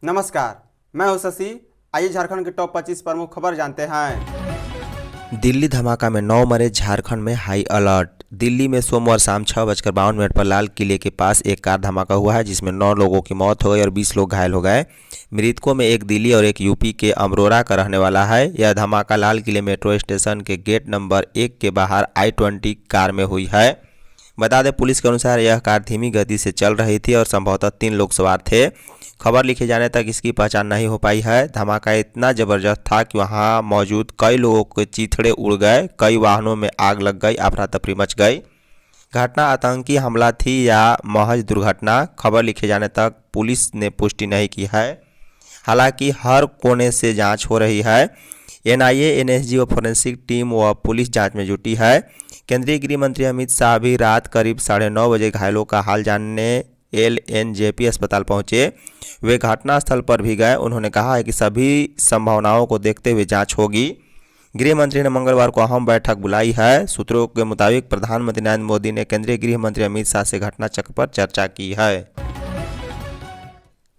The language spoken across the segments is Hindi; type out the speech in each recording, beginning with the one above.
नमस्कार, मैं हूं शशि। आइए झारखंड के टॉप 25 प्रमुख खबर जानते हैं। दिल्ली धमाका में 9 मरे, झारखंड में हाई अलर्ट। दिल्ली में सोमवार शाम 6:52 पर लाल किले के पास एक कार धमाका हुआ है, जिसमें 9 लोगों की मौत हो गई और 20 लोग घायल हो गए। मृतकों में एक दिल्ली और एक यूपी के अमरोरा का रहने वाला है। यह धमाका लाल किले मेट्रो स्टेशन के गेट नंबर 1 के बाहर I-20 कार में हुई है। बता दें, पुलिस के अनुसार यह कार धीमी गति से चल रही थी और संभवतः 3 लोग सवार थे। खबर लिखे जाने तक इसकी पहचान नहीं हो पाई है। धमाका इतना जबरदस्त था कि वहां मौजूद कई लोगों के चीथड़े उड़ गए, कई वाहनों में आग लग गई, अफरा तफरी मच गई। घटना आतंकी हमला थी या महज दुर्घटना, खबर लिखे जाने तक पुलिस ने पुष्टि नहीं की है। हालांकि हर कोने से जांच हो रही है। NIA, NSG और फोरेंसिक टीम व पुलिस जांच में जुटी है। केंद्रीय गृह मंत्री अमित शाह भी रात करीब 9:30 बजे घायलों का हाल जानने LNJP अस्पताल पहुंचे। वे घटनास्थल पर भी गए। उन्होंने कहा है कि सभी संभावनाओं को देखते हुए जांच होगी। गृह मंत्री ने मंगलवार को अहम बैठक बुलाई है। सूत्रों के मुताबिक प्रधानमंत्री नरेंद्र मोदी ने केंद्रीय गृह मंत्री अमित शाह से घटनाचक्र पर चर्चा की है।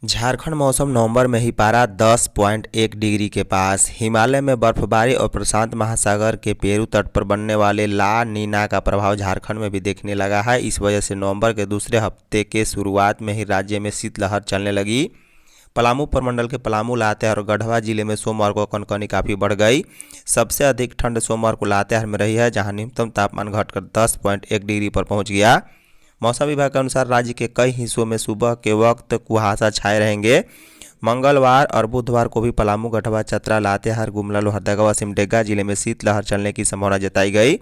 झारखंड मौसम नवंबर में ही पारा 10.1 डिग्री के पास। हिमालय में बर्फबारी और प्रशांत महासागर के पेरू तट पर बनने वाले ला नीना का प्रभाव झारखंड में भी देखने लगा है। इस वजह से नवंबर के दूसरे हफ्ते के शुरुआत में ही राज्य में शीतलहर चलने लगी। पलामू प्रमंडल के पलामू, लातेहार और गढ़वा जिले में सोमवार को कनकनी काफ़ी बढ़ गई। सबसे अधिक ठंड सोमवार को लातेहार में रही है, जहां न्यूनतम तापमान घटकर 10.1 डिग्री पर पहुंच गया। मौसम विभाग के अनुसार राज्य के कई हिस्सों में सुबह के वक्त कुहासा छाए रहेंगे। मंगलवार और बुधवार को भी पलामू, गढ़वा, चतरा, लातेहार, गुमला, लोहरदगा व सिमडेगा जिले में शीतलहर चलने की संभावना जताई गई।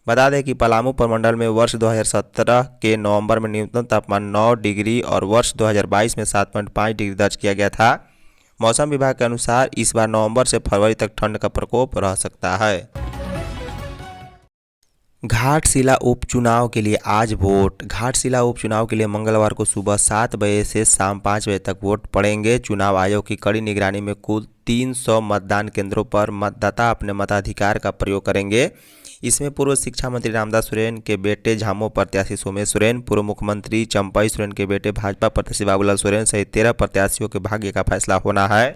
बता दें कि पलामू प्रमंडल में वर्ष 2017 के नवंबर में न्यूनतम तापमान 9 डिग्री और वर्ष 2022 में 7.5 डिग्री दर्ज किया गया था। मौसम विभाग के अनुसार इस बार नवंबर से फरवरी तक ठंड का प्रकोप रह सकता है। घाटशिला उपचुनाव के लिए आज वोट। घाटशिला उपचुनाव के लिए मंगलवार को सुबह 7 बजे से शाम 5 बजे तक वोट पड़ेंगे। चुनाव आयोग की कड़ी निगरानी में कुल 300 मतदान केंद्रों पर मतदाता अपने मताधिकार का प्रयोग करेंगे। इसमें पूर्व शिक्षा मंत्री रामदास सोरेन के बेटे झामो प्रत्याशी सोमेश सोरेन, पूर्व मुख्यमंत्री चंपई सोरेन के बेटे भाजपा प्रत्याशी बाबूलाल सोरेन सहित 13 प्रत्याशियों के भाग्य का फैसला होना है।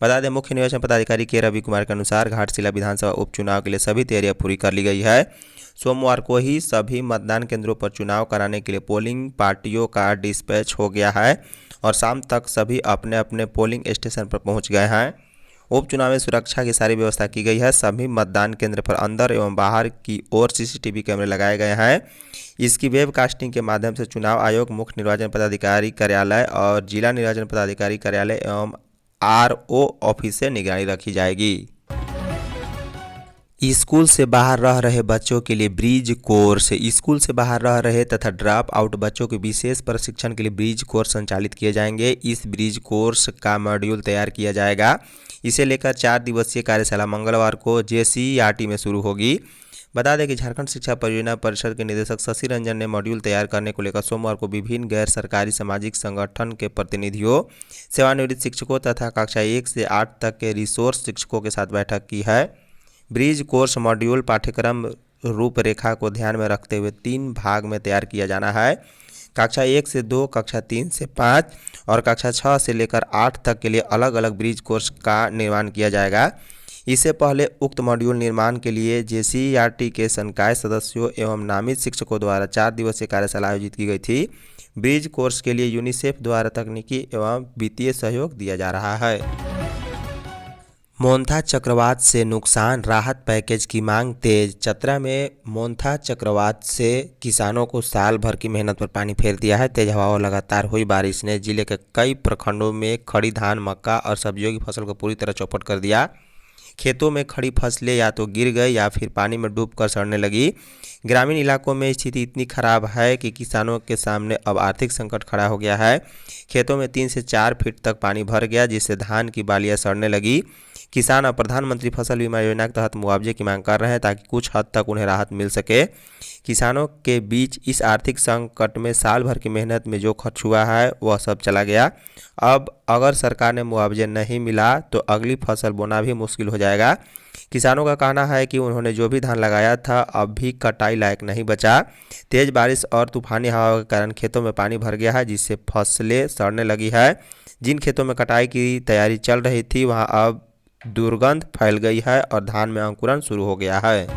बता दें, मुख्य निर्वाचन पदाधिकारी के रवि कुमार के अनुसार घाटशिला विधानसभा उपचुनाव के लिए सभी तैयारियां पूरी कर ली गई है। सोमवार को ही सभी मतदान केंद्रों पर चुनाव कराने के लिए पोलिंग पार्टियों का डिस्पैच हो गया है और शाम तक सभी अपने अपने पोलिंग स्टेशन पर पहुंच गए हैं। उपचुनाव में सुरक्षा की सारी व्यवस्था की गई है। सभी मतदान केंद्र पर अंदर एवं बाहर की ओर CCTV कैमरे लगाए गए हैं। इसकी वेबकास्टिंग के माध्यम से चुनाव आयोग, मुख्य निर्वाचन पदाधिकारी कार्यालय और जिला निर्वाचन पदाधिकारी कार्यालय एवं RO ऑफिस से निगरानी रखी जाएगी। स्कूल से बाहर रह रहे बच्चों के लिए ब्रिज कोर्स। स्कूल से बाहर रह रहे तथा ड्रॉप आउट बच्चों के विशेष प्रशिक्षण के लिए ब्रिज कोर्स संचालित किए जाएंगे। इस ब्रिज कोर्स का मॉड्यूल तैयार किया जाएगा। इसे लेकर 4 दिवसीय कार्यशाला मंगलवार को JCERT में शुरू होगी। बता दें कि झारखंड शिक्षा परियोजना परिषद के निदेशक शशि रंजन ने मॉड्यूल तैयार करने को लेकर सोमवार को विभिन्न गैर सरकारी सामाजिक संगठन के प्रतिनिधियों, सेवानिवृत्त शिक्षकों तथा कक्षा 1 से 8 तक के रिसोर्स शिक्षकों के साथ बैठक की है। ब्रिज कोर्स मॉड्यूल पाठ्यक्रम रूपरेखा को ध्यान में रखते हुए 3 भाग में तैयार किया जाना है। कक्षा 1 से 2, कक्षा 3 से 5 और कक्षा 6 से लेकर 8 तक के लिए अलग अलग ब्रिज कोर्स का निर्माण किया जाएगा। इससे पहले उक्त मॉड्यूल निर्माण के लिए JCERT के संकाय सदस्यों एवं नामित शिक्षकों द्वारा 4 दिवसीय कार्यशाला आयोजित की गई थी। ब्रिज कोर्स के लिए यूनिसेफ द्वारा तकनीकी एवं वित्तीय सहयोग दिया जा रहा है। मोंथा चक्रवात से नुकसान, राहत पैकेज की मांग तेज। चतरा में मोंथा चक्रवात से किसानों को साल भर की मेहनत पर पानी फेर दिया है। तेज हवा और लगातार हुई बारिश ने जिले के कई प्रखंडों में खड़ी धान, मक्का और सब्जियों की फसल को पूरी तरह चौपट कर दिया। खेतों में खड़ी फसलें या तो गिर गई या फिर पानी में डूबकर सड़ने लगी। ग्रामीण इलाकों में स्थिति इतनी खराब है कि किसानों के सामने अब आर्थिक संकट खड़ा हो गया है। खेतों में 3 से 4 फीट तक पानी भर गया, जिससे धान की बालियां सड़ने लगी। किसान अब प्रधानमंत्री फसल बीमा योजना के तहत मुआवजे की मांग कर रहे हैं ताकि कुछ हद तक उन्हें राहत मिल सके। किसानों के बीच इस आर्थिक संकट में साल भर की मेहनत में जो खर्च हुआ है वह सब चला गया। अब अगर सरकार ने मुआवजे नहीं मिला तो अगली फसल बोना भी मुश्किल हो जाएगा। किसानों का कहना है कि उन्होंने जो भी धान लगाया था अब भी कटाई लायक नहीं बचा। तेज बारिश और तूफानी हवा के कारण खेतों में पानी भर गया है, जिससे फसलें सड़ने लगी है। जिन खेतों में कटाई की तैयारी चल रही थी वहां अब दुर्गंध फैल गई है और धान में अंकुरण शुरू हो गया है।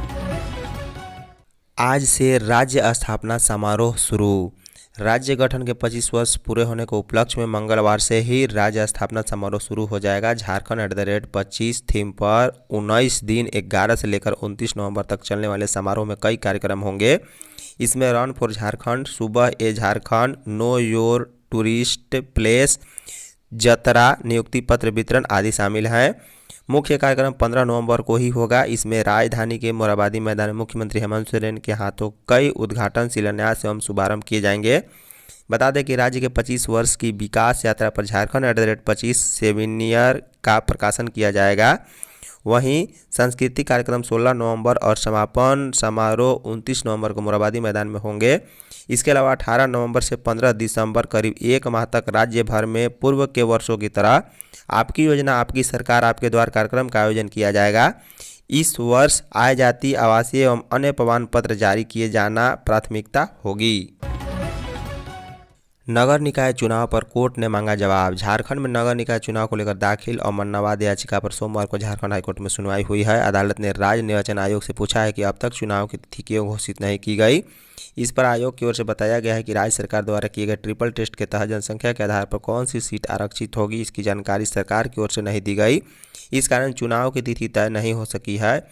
आज से राज्य स्थापना समारोह शुरू। राज्य गठन के 25 वर्ष पूरे होने के उपलक्ष्य में मंगलवार से ही राज्य स्थापना समारोह शुरू हो जाएगा। झारखंड @25 थीम पर 19 दिन 11 से लेकर 29 नवंबर तक चलने वाले समारोह में कई कार्यक्रम होंगे। इसमें रन फॉर झारखंड, सुबह ए Jharkhand, know your tourist place, Jatra, नियुक्ति पत्र वितरण आदि शामिल हैं। मुख्य कार्यक्रम 15 नवंबर को ही होगा। इसमें राजधानी के मोरहाबादी मैदान में मुख्यमंत्री हेमंत सोरेन के हाथों कई उद्घाटन, शिलान्यास एवं शुभारंभ किए जाएंगे। बता दें कि राज्य के 25 वर्ष की विकास यात्रा पर झारखंड @25 सेमिनियर का प्रकाशन किया जाएगा। वहीं सांस्कृतिक कार्यक्रम 16 नवंबर और समापन समारोह 29 नवंबर को मोरहाबादी मैदान में होंगे। इसके अलावा 18 नवंबर से 15 दिसंबर करीब एक माह तक राज्य भर में पूर्व के वर्षों की तरह आपकी योजना आपकी सरकार आपके द्वार कार्यक्रम का आयोजन किया जाएगा। इस वर्ष आय जाति, आवासीय एवं अन्य प्रमाण पत्र जारी किए जाना प्राथमिकता होगी। नगर निकाय चुनाव पर कोर्ट ने मांगा जवाब। झारखंड में नगर निकाय चुनाव को लेकर दाखिल अवमानना याचिका पर सोमवार को झारखंड हाईकोर्ट में सुनवाई हुई है। अदालत ने राज्य निर्वाचन आयोग से पूछा है कि अब तक चुनाव की तिथि क्यों घोषित नहीं की गई। इस पर आयोग की ओर से बताया गया है कि राज्य सरकार द्वारा किए गए ट्रिपल टेस्ट के तहत जनसंख्या के आधार पर कौन सी सीट आरक्षित होगी, इसकी जानकारी सरकार की ओर से नहीं दी गई। इस कारण चुनाव की तिथि तय नहीं हो सकी है।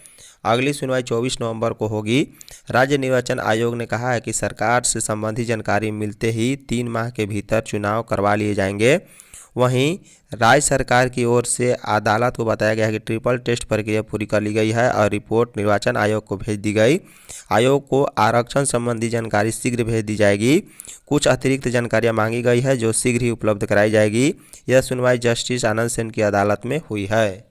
अगली सुनवाई 24 नवंबर को होगी। राज्य निर्वाचन आयोग ने कहा है कि सरकार से संबंधित जानकारी मिलते ही 3 माह के भीतर चुनाव करवा लिए जाएंगे। वहीं राज्य सरकार की ओर से अदालत को बताया गया है कि ट्रिपल टेस्ट प्रक्रिया पूरी कर ली गई है और रिपोर्ट निर्वाचन आयोग को भेज दी गई। आयोग को आरक्षण संबंधी जानकारी शीघ्र भेज दी जाएगी। कुछ अतिरिक्त जानकारियां मांगी गई है जो शीघ्र ही उपलब्ध कराई जाएगी। यह सुनवाई जस्टिस आनंद सेन की अदालत में हुई है।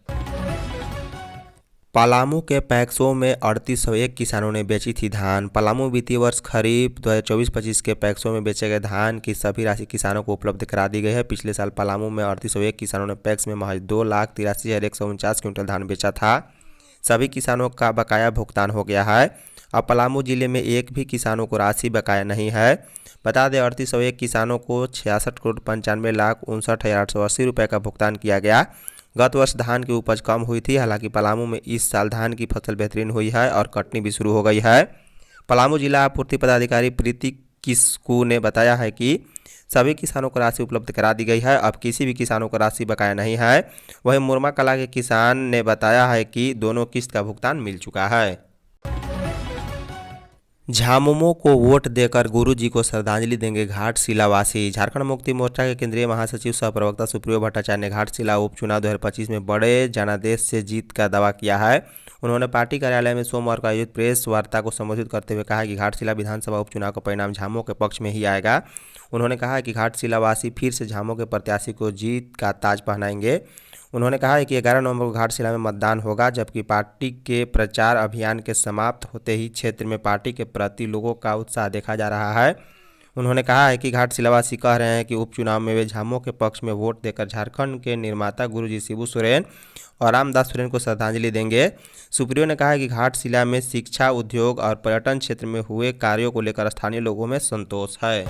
पलामू के पैक्सों में 3801 किसानों ने बेची थी धान। पलामू वित्तीय वर्ष खरीफ 2024-25 के पैक्सों में बेचे गए धान की सभी राशि किसानों को उपलब्ध करा दी गई है। पिछले साल पलामू में 3801 किसानों ने पैक्स में महज 2,83,149 क्विंटल धान बेचा था। सभी किसानों का बकाया भुगतान हो गया है। अब पलामू जिले में एक भी किसानों को राशि बकाया नहीं है। बता दें 3801 किसानों को 66,95,59,880 रुपये का भुगतान किया गया। गत वर्ष धान की उपज कम हुई थी। हालांकि पलामू में इस साल धान की फसल बेहतरीन हुई है और कटनी भी शुरू हो गई है। पलामू जिला आपूर्ति पदाधिकारी प्रीति किस्कू ने बताया है कि सभी किसानों को राशि उपलब्ध करा दी गई है। अब किसी भी किसानों को राशि बकाया नहीं है। वहीं मुरमा कला के किसान ने बताया है कि दोनों किस्त का भुगतान मिल चुका है। झामुमो को वोट देकर गुरुजी को श्रद्धांजलि देंगे घाटशिलावासी। झारखंड मुक्ति मोर्चा के केंद्रीय महासचिव सह प्रवक्ता सुप्रियो भट्टाचार्य ने घाटशिला उपचुनाव 2025 में बड़े जनादेश से जीत का दावा किया है। उन्होंने पार्टी कार्यालय में सोमवार को आयोजित प्रेस वार्ता को संबोधित करते हुए कहा कि घाटशिला विधानसभा उपचुनाव का परिणाम झामुमो के पक्ष में ही आएगा। उन्होंने कहा कि घाटशिलावासी फिर से झामुमो के प्रत्याशी को जीत का ताज पहनाएंगे। उन्होंने कहा है कि 11 नवंबर को घाटशिला में मतदान होगा, जबकि पार्टी के प्रचार अभियान के समाप्त होते ही क्षेत्र में पार्टी के प्रति लोगों का उत्साह देखा जा रहा है। उन्होंने कहा है कि घाटशिलावासी कह रहे हैं कि उपचुनाव में वे झामुमो के पक्ष में वोट देकर झारखंड के निर्माता गुरुजी शिबू सोरेन और रामदास सोरेन को श्रद्धांजलि देंगे। सुप्रियो ने कहा है कि घाटशिला में शिक्षा, उद्योग और पर्यटन क्षेत्र में हुए कार्यों को लेकर स्थानीय लोगों में संतोष है।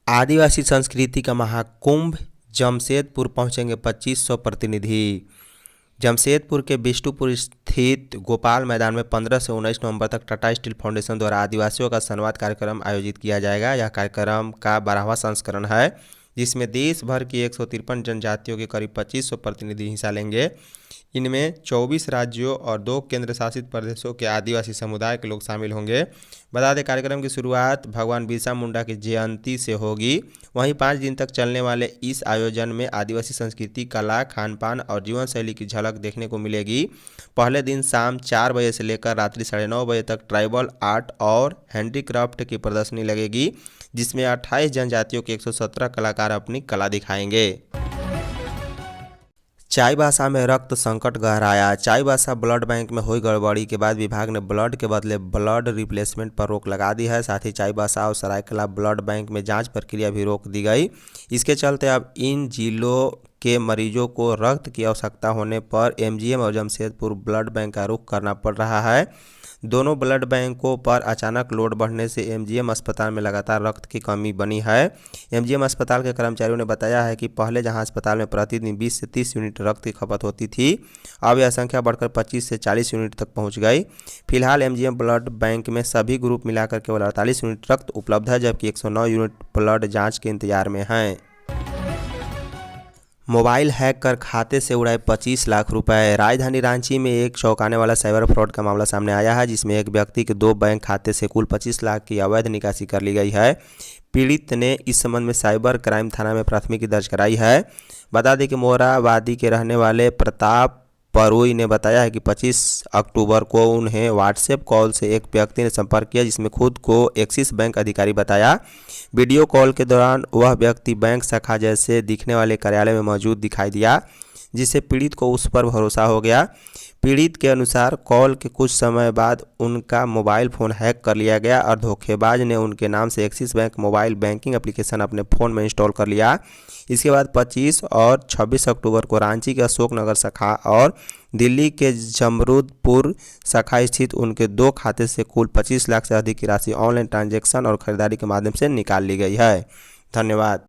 आदिवासी संस्कृति का महाकुंभ, जमशेदपुर पहुंचेंगे 2500 प्रतिनिधि। जमशेदपुर के बिष्टुपुर स्थित गोपाल मैदान में 15 से 19 नवंबर तक टाटा स्टील फाउंडेशन द्वारा आदिवासियों का संवाद कार्यक्रम आयोजित किया जाएगा। यह कार्यक्रम का 12वां संस्करण है, जिसमें देश भर की 153 जनजातियों के करीब 2500 प्रतिनिधि हिस्सा लेंगे। इनमें 24 राज्यों और 2 केंद्र शासित प्रदेशों के आदिवासी समुदाय के लोग शामिल होंगे। बता दें कार्यक्रम की शुरुआत भगवान बिरसा मुंडा की जयंती से होगी। वहीं 5 दिन तक चलने वाले इस आयोजन में आदिवासी संस्कृति, कला, खान पान और जीवन शैली की झलक देखने को मिलेगी। पहले दिन शाम 4 बजे से लेकर रात्रि 9:30 बजे तक ट्राइबल आर्ट और हैंडीक्राफ्ट की प्रदर्शनी लगेगी, जिसमें 28 जनजातियों के 117 कलाकार अपनी कला दिखाएंगे। चाईबासा में रक्त संकट गहराया। चाईबासा ब्लड बैंक में हुई गड़बड़ी के बाद विभाग ने ब्लड के बदले ब्लड रिप्लेसमेंट पर रोक लगा दी है। साथ ही चाईबासा और सरायकला ब्लड बैंक में जांच प्रक्रिया भी रोक दी गई। इसके चलते अब इन जिलों के मरीजों को रक्त की आवश्यकता होने पर एमजीएम और जमशेदपुर ब्लड बैंक का रुख करना पड़ रहा है। दोनों ब्लड बैंकों पर अचानक लोड बढ़ने से एमजीएम अस्पताल में लगातार रक्त की कमी बनी है। एमजीएम अस्पताल के कर्मचारियों ने बताया है कि पहले जहां अस्पताल में प्रतिदिन 20 से 30 यूनिट रक्त की खपत होती थी, अब यह संख्या बढ़कर 25 से 40 यूनिट तक पहुंच गई। फिलहाल एमजीएम ब्लड बैंक में सभी ग्रुप मिलाकर केवल 48 यूनिट रक्त उपलब्ध है, जबकि 109 यूनिट ब्लड जाँच के इंतजार में हैं। मोबाइल हैक कर खाते से उड़ाए 25 लाख रुपए। राजधानी रांची में एक चौंकाने वाला साइबर फ्रॉड का मामला सामने आया है, जिसमें एक व्यक्ति के 2 बैंक खाते से कुल 25 लाख की अवैध निकासी कर ली गई है। पीड़ित ने इस संबंध में साइबर क्राइम थाना में प्राथमिकी दर्ज कराई है। बता दें कि मोराबादी के रहने वाले प्रताप परोई ने बताया है कि 25 अक्टूबर को उन्हें व्हाट्सएप कॉल से एक व्यक्ति ने संपर्क किया, जिसमें खुद को एक्सिस बैंक अधिकारी बताया। वीडियो कॉल के दौरान वह व्यक्ति बैंक शाखा जैसे दिखने वाले कार्यालय में मौजूद दिखाई दिया, जिससे पीड़ित को उस पर भरोसा हो गया। पीड़ित के अनुसार कॉल के कुछ समय बाद उनका मोबाइल फ़ोन हैक कर लिया गया और धोखेबाज ने उनके नाम से axis bank mobile banking application अपने फ़ोन में इंस्टॉल कर लिया। इसके बाद 25 और 26 अक्टूबर को रांची के अशोक नगर शाखा और दिल्ली के जमरूदपुर शाखा स्थित उनके 2 खाते से कुल 25 लाख से अधिक की राशि ऑनलाइन ट्रांजैक्शन और खरीदारी के माध्यम से निकाल ली गई है। धन्यवाद।